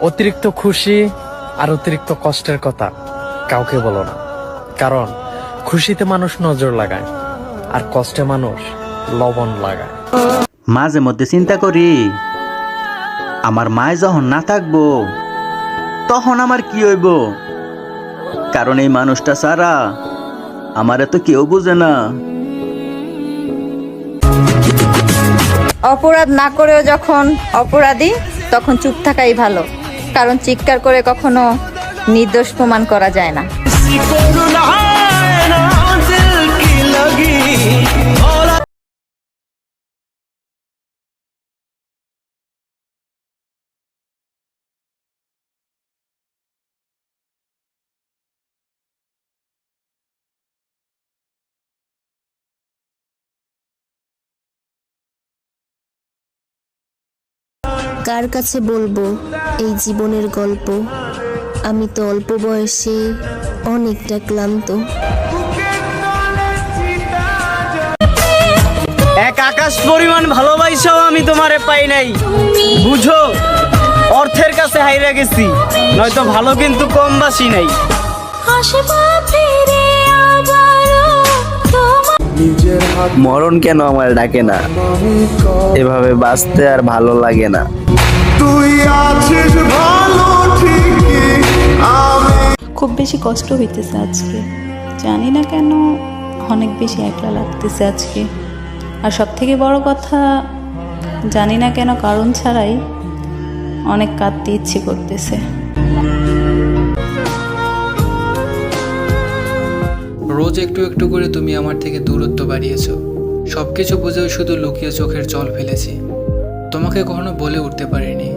অতিরিক্ত খুশি আর অতিরিক্ত কষ্টের কথা কাউকে বলো না, কারণ খুশিতে মানুষ নজর লাগায় আর কষ্টে মানুষ লবণ লাগায়। মাঝে মধ্যে চিন্তা করি, আমার মায় যখন না থাকবো তখন আমার কি হইব, কারণ এই মানুষটা ছাড়া আমারে তো কেউ বুঝে না। অপরাধ না করেও যখন অপরাধী, তখন চুপ থাকাই ভালো, কারণ চিৎকার করে কখনো নির্দোষ প্রমাণ করা যায় না। কার কাছে বলবো এই জীবনের গল্প? আমি তো অল্প বয়সে অনেকটা ক্লান্ত। এক আকাশ পরিমাণ ভালোবাসাও আমি তোমারে পাই নাই, বুঝো অর্থের কাছে হাইরা গেছি, নয়তো ভালো কিন্তু কম বাসি নাই। মরণ কেন আমার ডাকে না, এভাবে বাঁচতে আর ভালো লাগে না। খুব বেশি কষ্ট হইতেছে আজকে, জানি না কেন অনেক বেশি একলা লাগতেছে আজকে। আর সব থেকে বড় কথা, জানি না কেন কারণ ছাড়াই অনেক কাঁদতে ইচ্ছে করতেছে। রোজ একটু একটু করে তুমি আমার থেকে দূরত্ব বাড়িয়েছ, সব কিছু বুঝেও শুধু লুকিয়ে চোখের জল ফেলেছি। তোমাকে কখনো বলে উঠতে পারিনি,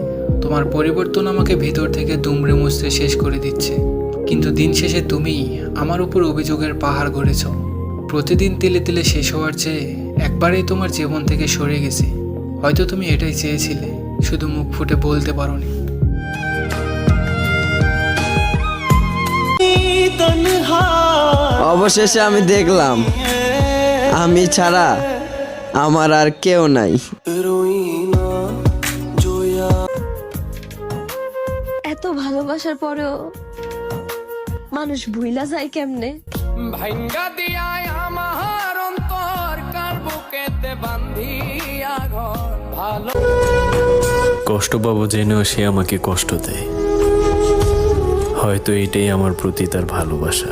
তোমার পরিবর্তন আমাকে ভিতর থেকে দুমড়ে মুচড়ে শেষ করে দিচ্ছে। কিন্তু দিন শেষে তুমি আমার উপর অভিযোগের পাহাড় গড়েছ। প্রতিদিন তিলে তিলে শেষ হওয়ার চেয়ে একবারেই তোমার জীবন থেকে সরে গেছি। হয়তো তুমি এটাই চেয়েছিলে, শুধু মুখ ফুটে বলতে পারোনি। অবশেষে আমি দেখলাম, আমি ছাড়া আমার আর কেউ নাই। এত ভালোবাসার পরেও মানুষ ভুইলা যায় কেমনে? কষ্ট পাবো জেনেও সে আমাকে কষ্ট দেয়, হয়তো এটাই আমার প্রতি তার ভালোবাসা।